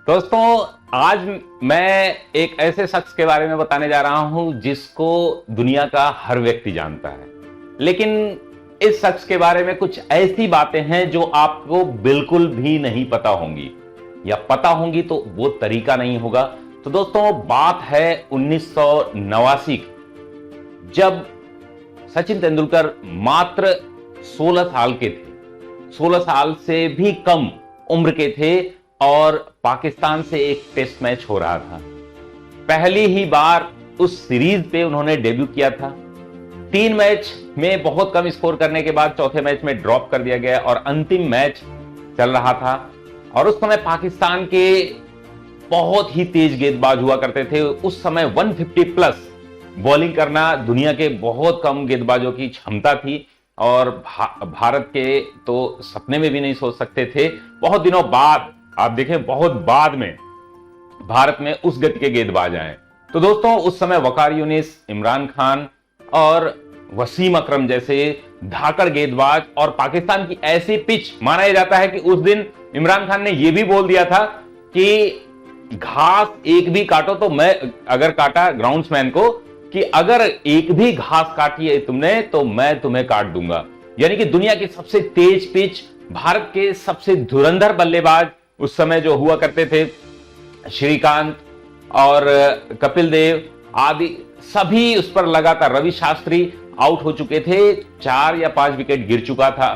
दोस्तों, आज मैं एक ऐसे शख्स के बारे में बताने जा रहा हूं जिसको दुनिया का हर व्यक्ति जानता है, लेकिन इस शख्स के बारे में कुछ ऐसी बातें हैं जो आपको बिल्कुल भी नहीं पता होंगी, या पता होंगी तो वो तरीका नहीं होगा। तो दोस्तों, बात है 1989 की, जब सचिन तेंदुलकर मात्र 16 साल के थे, 16 साल से भी कम उम्र के थे और पाकिस्तान से एक टेस्ट मैच हो रहा था। पहली ही बार उस सीरीज पे उन्होंने डेब्यू किया था। 3 मैच में बहुत कम स्कोर करने के बाद चौथे मैच में ड्रॉप कर दिया गया और अंतिम मैच चल रहा था। और उस समय पाकिस्तान के बहुत ही तेज गेंदबाज हुआ करते थे। उस समय 150 प्लस बॉलिंग करना दुनिया के बहुत कम गेंदबाजों की क्षमता थी और भारत के तो सपने में भी नहीं सोच सकते थे। बहुत दिनों बाद, आप देखें, बहुत बाद में भारत में उस गति के गेंदबाज आए। तो दोस्तों, उस समय वकार यूनिस, इमरान खान और वसीम अकरम जैसे धाकड़ गेंदबाज, और पाकिस्तान की ऐसी पिच, माना यह जाता है कि उस दिन इमरान खान ने यह भी बोल दिया था कि घास एक भी काटो तो मैं, अगर काटा ग्राउंड्समैन को, कि अगर एक भी घास काटी है तुमने तो मैं तुम्हें काट दूंगा। यानी कि दुनिया की सबसे तेज पिच, भारत के सबसे धुरंधर बल्लेबाज उस समय जो हुआ करते थे, श्रीकांत और कपिल देव आदि, सभी उस पर लगातार, रवि शास्त्री आउट हो चुके थे, 4 या 5 विकेट गिर चुका था।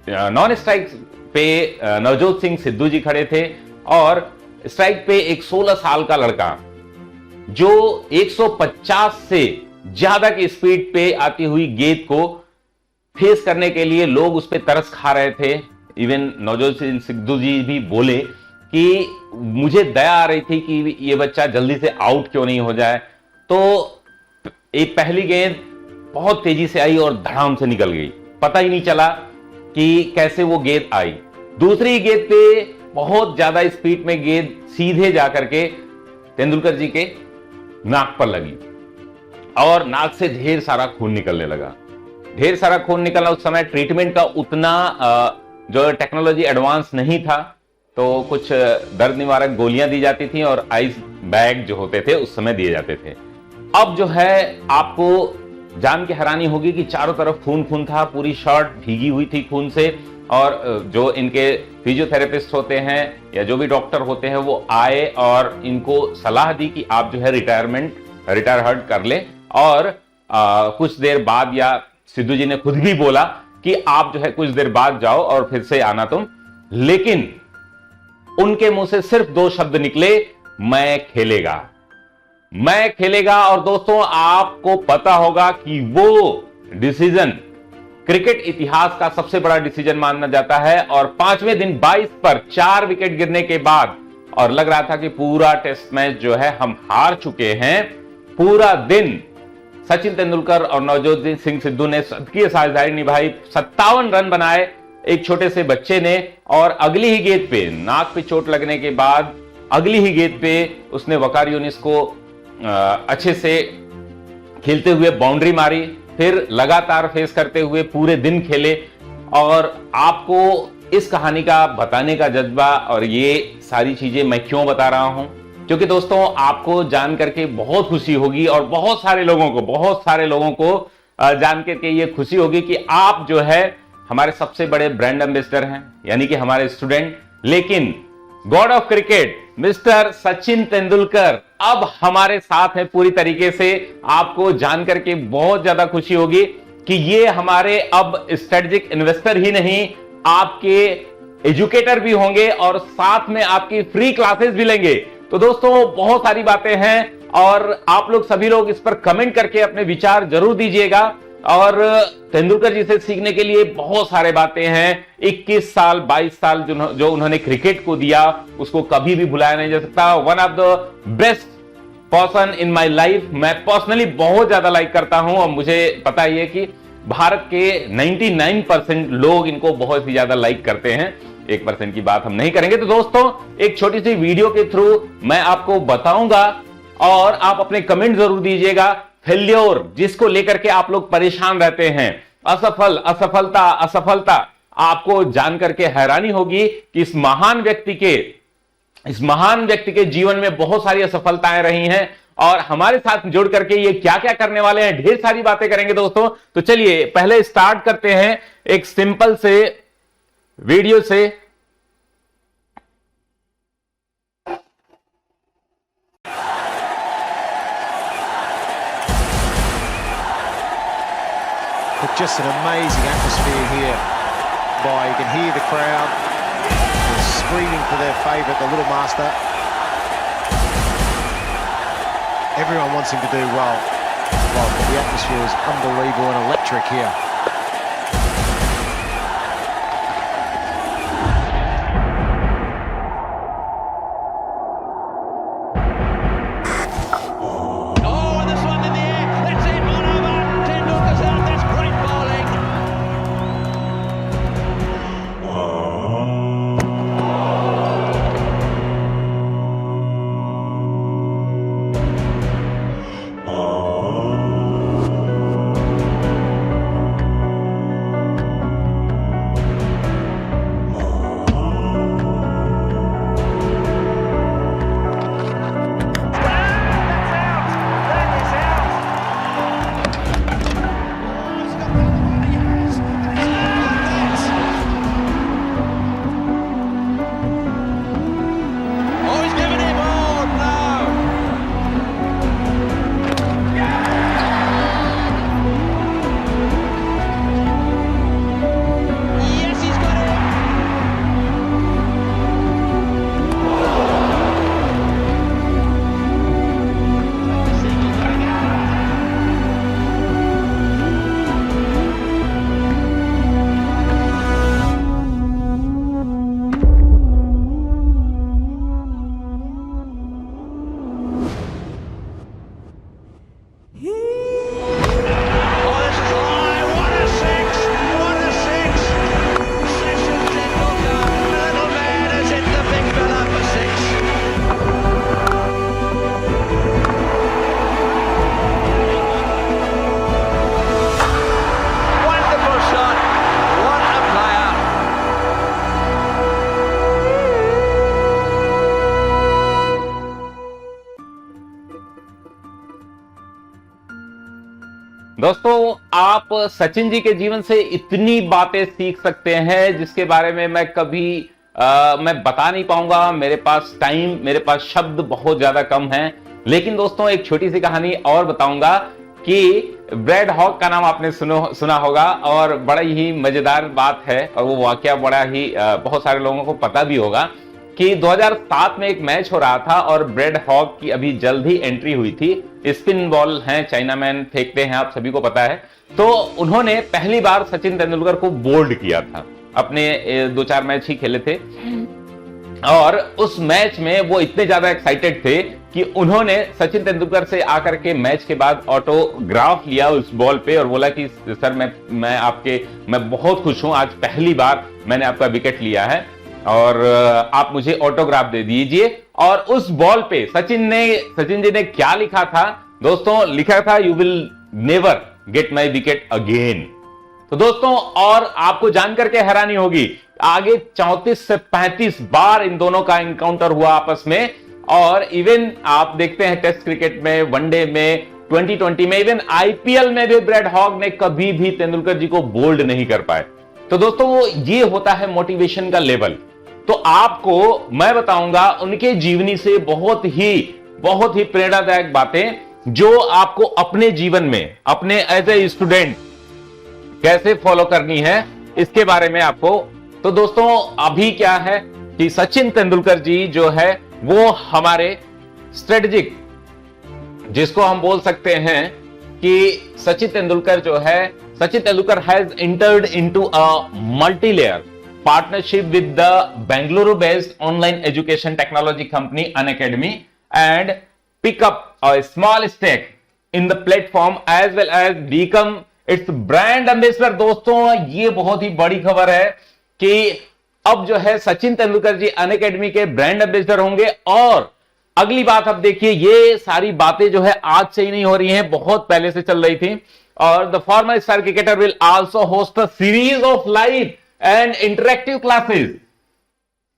नॉन स्ट्राइक पे नवजोत सिंह सिद्धू जी खड़े थे और स्ट्राइक पे एक 16 साल का लड़का जो 150 से ज्यादा की स्पीड पे आती हुई गेंद को फेस करने के लिए लोग उस पर तरस खा रहे थे। इवन नवजोत सिंह सिद्धू जी भी बोले कि मुझे दया आ रही थी कि ये बच्चा जल्दी से आउट क्यों नहीं हो जाए। तो एक पहली गेंद बहुत तेजी से आई और धड़ाम से निकल गई, पता ही नहीं चला कि कैसे वो गेंद आई। दूसरी गेंद पे बहुत ज्यादा स्पीड में गेंद सीधे जाकर के तेंदुलकर जी के नाक पर लगी और नाक से ढेर सारा खून निकलने लगा। ढेर सारा खून निकलना, उस समय ट्रीटमेंट का उतना जो टेक्नोलॉजी एडवांस नहीं था, तो कुछ दर्द निवारक गोलियां दी जाती थी और आइस बैग जो होते थे उस समय दिए जाते थे। अब जो है, आपको जान के हैरानी होगी कि चारों तरफ खून खून था, पूरी शर्ट भीगी हुई थी खून से। और जो इनके फिजियोथेरेपिस्ट होते हैं या जो भी डॉक्टर होते हैं वो आए और इनको सलाह दी कि आप जो है रिटायर हर्ट कर ले, और कुछ देर बाद, या सिद्धू जी ने खुद भी बोला कि आप जो है कुछ देर बाद जाओ और फिर से आना तुम। लेकिन उनके मुंह से सिर्फ 2 शब्द निकले, मैं खेलेगा, मैं खेलेगा। और दोस्तों, आपको पता होगा कि वो डिसीजन क्रिकेट इतिहास का सबसे बड़ा डिसीजन माना जाता है। और 5वें दिन 22 पर 4 विकेट गिरने के बाद, और लग रहा था कि पूरा टेस्ट मैच जो है हम हार चुके हैं, पूरा दिन सचिन तेंदुलकर और नवजोत सिंह सिद्धू ने शतकीय साझेदारी निभाई, 57 रन बनाए एक छोटे से बच्चे ने। और अगली ही गेंद पे, नाक पे चोट लगने के बाद अगली ही गेंद पे उसने वकार यूनिस को अच्छे से खेलते हुए बाउंड्री मारी, फिर लगातार फेस करते हुए पूरे दिन खेले। और आपको इस कहानी का बताने का जज्बा और ये सारी चीजें मैं क्यों बता रहा हूं, क्योंकि दोस्तों, आपको जान करके बहुत खुशी होगी और बहुत सारे लोगों को जान करके ये खुशी होगी कि आप जो है हमारे सबसे बड़े ब्रांड एम्बेसडर हैं, यानी कि हमारे स्टूडेंट। लेकिन God of cricket mister Sachin Tendulkar अब हमारे साथ है पूरी तरीके से। आपको जानकर के बहुत ज्यादा खुशी होगी कि ये हमारे अब स्ट्रेटेजिक इन्वेस्टर ही नहीं, आपके एजुकेटर भी होंगे और साथ में आपकी फ्री क्लासेस भी लेंगे। तो दोस्तों, बहुत सारी बातें हैं और आप लोग सभी लोग इस पर कमेंट करके अपने विचार जरूर दीजिएगा। और तेंदुलकर जी से सीखने के लिए बहुत सारे बातें हैं। 21 साल 22 साल जो उन्होंने क्रिकेट को दिया, उसको कभी भी भुलाया नहीं जा सकता। One of the best person in my life, मैं पर्सनली बहुत ज्यादा लाइक करता हूं और मुझे पता ही है कि भारत के 99% लोग इनको बहुत ही ज्यादा लाइक करते हैं। 1% की बात हम नहीं करेंगे। तो दोस्तों, एक छोटी सी वीडियो के थ्रू मैं आपको बताऊंगा और आप अपने कमेंट जरूर दीजिएगा। फेल्योर जिसको लेकर के आप लोग परेशान रहते हैं, असफलता, आपको जानकर के हैरानी होगी कि इस महान व्यक्ति के इस महान व्यक्ति के जीवन में बहुत सारी असफलताएं रही हैं और हमारे साथ जुड़ करके ये क्या क्या करने वाले हैं, ढेर सारी बातें करेंगे दोस्तों। तो चलिए पहले स्टार्ट करते हैं एक सिंपल से वीडियो से। But just an amazing atmosphere here. By you can hear the crowd screaming for their favourite, the Little Master. Everyone wants him to do well. But the atmosphere is unbelievable and electric here. दोस्तों आप सचिन जी के जीवन से इतनी बातें सीख सकते हैं जिसके बारे में मैं कभी मैं बता नहीं पाऊंगा। मेरे पास टाइम, मेरे पास शब्द बहुत ज्यादा कम हैं। लेकिन दोस्तों एक छोटी सी कहानी और बताऊंगा कि ब्रैड हॉग का नाम आपने सुना होगा और बड़ा ही मजेदार बात है और वो वाकया बड़ा ही बहुत सारे लोगों को पता भी होगा कि 2007 में एक मैच हो रहा था और ब्रैड हॉग की अभी जल्द ही एंट्री हुई थी। स्पिन बॉल हैं, चाइना मैन फेंकते हैं, आप सभी को पता है। तो उन्होंने पहली बार सचिन तेंदुलकर को बोल्ड किया था। अपने 2-4 मैच ही खेले थे और उस मैच में वो इतने ज्यादा एक्साइटेड थे कि उन्होंने सचिन तेंदुलकर से आकर के मैच के बाद ऑटोग्राफ लिया उस बॉल पे और बोला कि सर मैं बहुत खुश हूं, आज पहली बार मैंने आपका विकेट लिया है और आप मुझे ऑटोग्राफ दे दीजिए। और उस बॉल पे सचिन जी ने क्या लिखा था दोस्तों? लिखा था you will never get my wicket again. तो दोस्तों और आपको जानकर के हैरानी होगी, आगे 34 से 35 बार इन दोनों का एनकाउंटर हुआ आपस में। और इवन आप देखते हैं टेस्ट क्रिकेट में, वनडे में, 2020 में, इवन आईपीएल में भी ब्रैड हॉग ने कभी भी तेंदुलकर जी को बोल्ड नहीं कर पाए। तो दोस्तों वो ये होता है मोटिवेशन का लेवल। तो आपको मैं बताऊंगा उनके जीवनी से बहुत ही प्रेरणादायक बातें जो आपको अपने जीवन में, अपने एज ए स्टूडेंट कैसे फॉलो करनी है, इसके बारे में आपको। तो दोस्तों अभी क्या है कि सचिन तेंदुलकर जी जो है वो हमारे स्ट्रेटेजिक, जिसको हम बोल सकते हैं कि Sachin Tendulkar has entered into a multilayer partnership with the Bangalore based online education technology company Unacademy and pick up a small stake in the platform as well as become its brand ambassador। दोस्तों ये बहुत ही बड़ी खबर है कि अब जो है सचिन तेंदुलकर जी अनअकैडमी के ब्रांड एम्बेसडर होंगे। और अगली बात अब देखिए, ये सारी बातें जो है आज से ही नहीं हो रही हैं, बहुत पहले से चल रही थी। और the former star cricketer will also host a series of live and interactive classes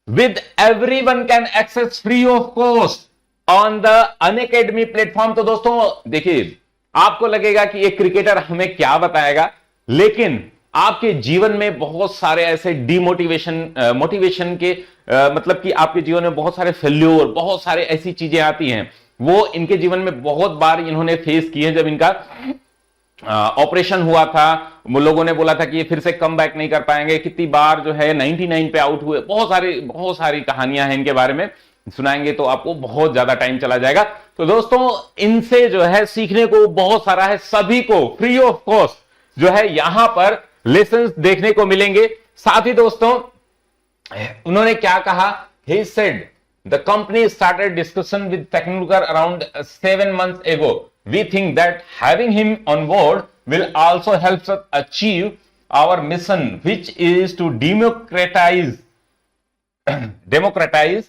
with everyone can access free of cost on the Unacademy platform। तो दोस्तों देखिए, आपको लगेगा कि एक क्रिकेटर हमें क्या बताएगा, लेकिन आपके जीवन में बहुत सारे ऐसे मोटिवेशन के मतलब कि आपके जीवन में बहुत सारे फेल्योर, बहुत सारे ऐसी चीजें आती हैं, वो इनके जीवन में बहुत बार इन्होंने फेस की है। जब इनका ऑपरेशन हुआ था, लोगों ने बोला था कि ये फिर से कम बैक नहीं कर पाएंगे, कितनी बार जो है 99 पे आउट हुए, बहुत सारी कहानियां हैं इनके बारे में, सुनाएंगे तो आपको बहुत ज्यादा टाइम चला जाएगा। तो दोस्तों इनसे जो है सीखने को बहुत सारा है, सभी को फ्री ऑफ कॉस्ट जो है यहां पर लेसन्स देखने को मिलेंगे। साथ ही दोस्तों उन्होंने क्या कहा, he said the company started discussion with Teknulkar around 7 months ago. We think that having him on board will also help us achieve our mission, which is to democratize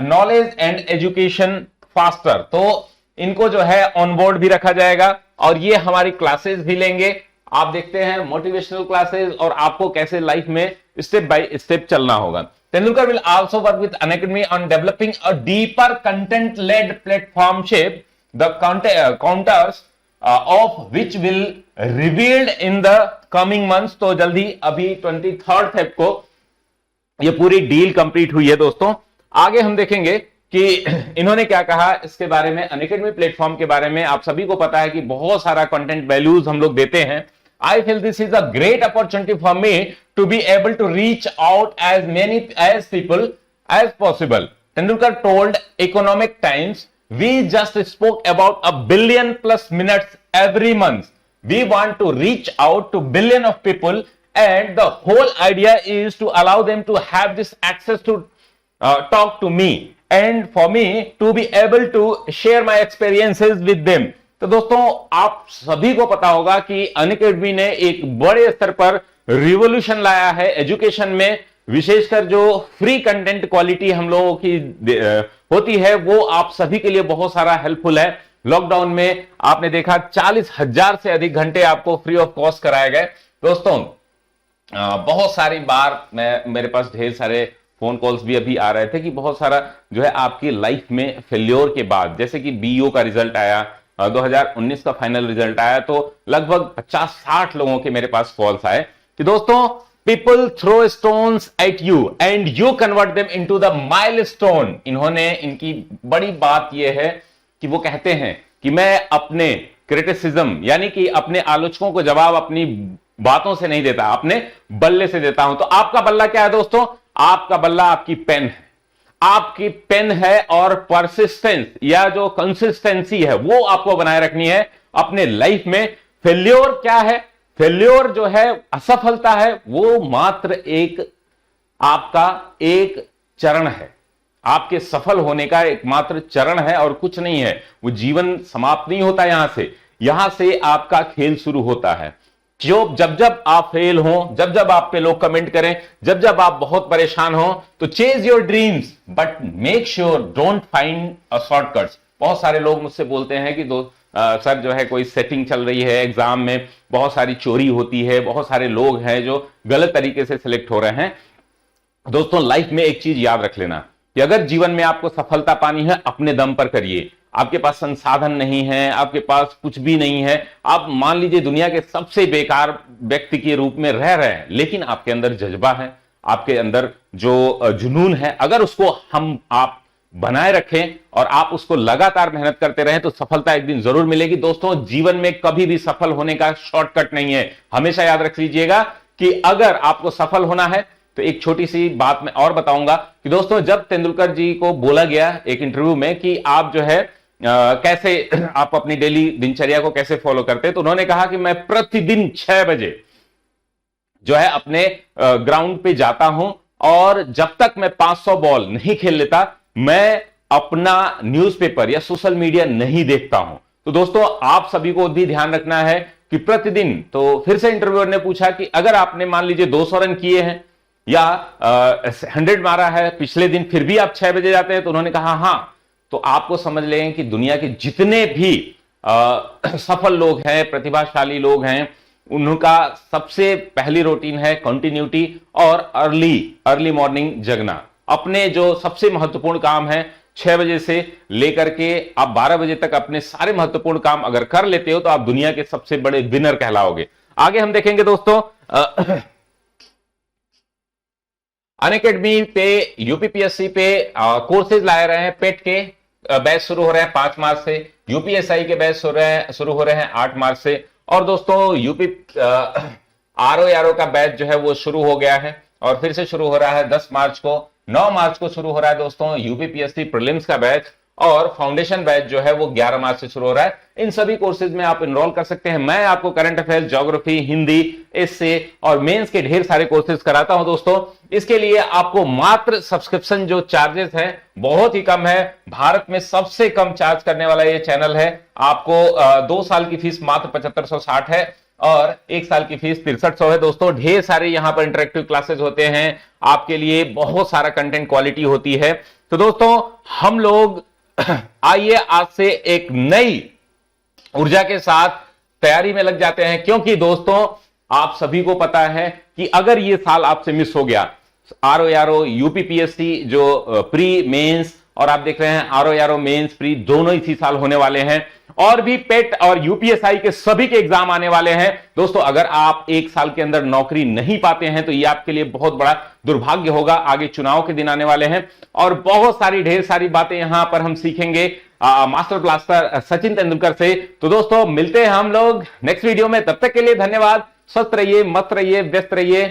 knowledge and education faster. तो इनको जो है on board भी रखा जाएगा और ये हमारी क्लासेस भी लेंगे। आप देखते हैं मोटिवेशनल क्लासेस और आपको कैसे लाइफ में स्टेप बाय स्टेप चलना होगा। Tendulkar will also work with Unacademy on developing a deeper content led platform ship the contours of which will revealed in the coming months. तो जल्दी अभी 23 फेब को ये पूरी डील कंप्लीट हुई है। दोस्तों आगे हम देखेंगे कि इन्होंने क्या कहा इसके बारे में। अनअकैडमी प्लेटफॉर्म के बारे में आप सभी को पता है कि बहुत सारा कंटेंट वैल्यूज हम लोग देते हैं। I feel this is a great opportunity for me to be able to reach out as many as people as possible. Tendulkar told Economic Times, we just spoke about $1 billion+ minutes every month. We want to reach out to billion of people and the whole idea is to allow them to have this access to talk to me and for me to be able to share my experiences with them। तो दोस्तों आप सभी को पता होगा कि Unacademy ने एक बड़े स्तर पर रिवॉल्यूशन लाया है एजुकेशन में, विशेषकर जो फ्री कंटेंट क्वालिटी हम लोगों की होती है वो आप सभी के लिए बहुत सारा हेल्पफुल है। लॉकडाउन में आपने देखा 40,000 से अधिक घंटे आपको फ्री ऑफ कॉस्ट कराए गए। दोस्तों बहुत सारी बार मेरे पास ढेर सारे फोन कॉल्स भी अभी आ रहे थे कि बहुत सारा जो है आपकी लाइफ में फेल्योर के बाद, जैसे कि बीओ का रिजल्ट आया, 2019 का फाइनल रिजल्ट आया, तो लगभग 50-60 लोगों के मेरे पास कॉल्स आए कि दोस्तों people throw stones at you and you convert them into the milestone. इन्होंने इनकी बड़ी बात यह है कि वो कहते हैं कि मैं अपने क्रिटिसिज्म यानी कि अपने आलोचकों को जवाब अपनी बातों से नहीं देता, अपने बल्ले से देता हूं। तो आपका बल्ला क्या है दोस्तों? आपका बल्ला आपकी पेन है, आपकी पेन है और परसिस्टेंस या जो कंसिस्टेंसी है वो आपको बनाए रखनी है अपने लाइफ में। फेल्योर क्या है? फेल्योर जो है, असफलता है, वो मात्र एक आपका एक चरण है, आपके सफल होने का एकमात्र चरण है और कुछ नहीं है। वो जीवन समाप्त नहीं होता यहां से आपका खेल शुरू होता है। जब जब आप फेल हो, जब जब आप पे लोग कमेंट करें, जब जब आप बहुत परेशान हो, तो chase your dreams but make sure don't find a shortcuts. बहुत सारे लोग मुझसे बोलते हैं कि सर जो है कोई सेटिंग चल रही है एग्जाम में, बहुत सारी चोरी होती है, बहुत सारे लोग हैं जो गलत तरीके से सिलेक्ट हो रहे हैं। दोस्तों लाइफ में एक चीज याद रख लेना कि अगर जीवन में आपको सफलता पानी है, अपने दम पर करिए। आपके पास संसाधन नहीं है, आपके पास कुछ भी नहीं है, आप मान लीजिए दुनिया के सबसे बेकार व्यक्ति के रूप में रह रहे हैं, लेकिन आपके अंदर जज्बा है, आपके अंदर जो जुनून है, अगर उसको आप बनाए रखें और आप उसको लगातार मेहनत करते रहें तो सफलता एक दिन जरूर मिलेगी। दोस्तों जीवन में कभी भी सफल होने का शॉर्टकट नहीं है। हमेशा याद रख लीजिएगा कि अगर आपको सफल होना है तो एक छोटी सी बात मैं और बताऊंगा कि दोस्तों जब तेंदुलकर जी को बोला गया एक इंटरव्यू में कि आप जो है कैसे आप अपनी डेली दिनचर्या को कैसे फॉलो करते हैं, तो उन्होंने कहा कि मैं प्रतिदिन 6 बजे जो है अपने ग्राउंड पे जाता हूं और जब तक मैं 500 बॉल नहीं खेल लेता मैं अपना न्यूज़पेपर या सोशल मीडिया नहीं देखता हूं। तो दोस्तों आप सभी को भी ध्यान रखना है कि प्रतिदिन, तो फिर से इंटरव्यूअर ने पूछा कि अगर आपने मान लीजिए 200 रन किए हैं या 100 मारा है पिछले दिन, फिर भी आप 6 बजे जाते हैं, तो उन्होंने कहा हां, तो आपको समझ लें कि दुनिया के जितने भी सफल लोग हैं, प्रतिभाशाली लोग हैं, उनका सबसे पहली रूटीन है कंटिन्यूटी और अर्ली मॉर्निंग जगना। अपने जो सबसे महत्वपूर्ण काम है 6 बजे से लेकर के आप 12 बजे तक अपने सारे महत्वपूर्ण काम अगर कर लेते हो तो आप दुनिया के सबसे बड़े विनर कहलाओगे। आगे हम देखेंगे दोस्तों, अनअकैडमी पे यूपीपीएससी पे कोर्सेज लाए रहे हैं। पेट के बैच शुरू हो रहे हैं 5 मार्च से, यूपीएसआई के बैच शुरू हो रहे हैं 8 मार्च से, और दोस्तों यूपी आरओ का बैच जो है वो शुरू हो गया है और फिर से शुरू हो रहा है 10 मार्च को। 9 मार्च को शुरू हो रहा है दोस्तों यूपीपीएससी प्रीलिम्स का बैच, और फाउंडेशन बैच जो है वो 11 मार्च से शुरू हो रहा है। इन सभी कोर्सेज में आप एनरोल कर सकते हैं। मैं आपको current affairs, geography, Hindi, SA और मेंस के ढेर सारे कोर्सेज कराता हूं दोस्तों। इसके लिए आपको मात्र सब्सक्रिप्शन जो चार्जेस है बहुत ही कम है। भारत में सबसे कम चार्ज करने वाला ये चैनल है। आपको 2 साल की फीस मात्र 7560 है और 1 साल की फीस 6300 है दोस्तों। ढेर सारे यहां पर इंटरेक्टिव क्लासेस होते हैं आपके लिए, बहुत सारा कंटेंट क्वालिटी होती है। तो दोस्तों हम लोग आइए आज से एक नई ऊर्जा के साथ तैयारी में लग जाते हैं, क्योंकि दोस्तों आप सभी को पता है कि अगर ये साल आपसे मिस हो गया, आरओ यूपीपीएससी जो प्री मेंस, और आप देख रहे हैं आरओ मेंस प्री दोनों इसी साल होने वाले हैं, और भी पेट और यूपीएसआई के सभी के एग्जाम आने वाले हैं दोस्तों। अगर आप 1 साल के अंदर नौकरी नहीं पाते हैं तो ये आपके लिए बहुत बड़ा दुर्भाग्य होगा। आगे चुनाव के दिन आने वाले हैं और बहुत सारी ढेर सारी बातें यहां पर हम सीखेंगे मास्टर ब्लास्टर सचिन तेंदुलकर से। तो दोस्तों मिलते हैं हम लोग नेक्स्ट वीडियो में, तब तक के लिए धन्यवाद। स्वस्थ रहिए, मस्त रहिए, व्यस्त रहिए।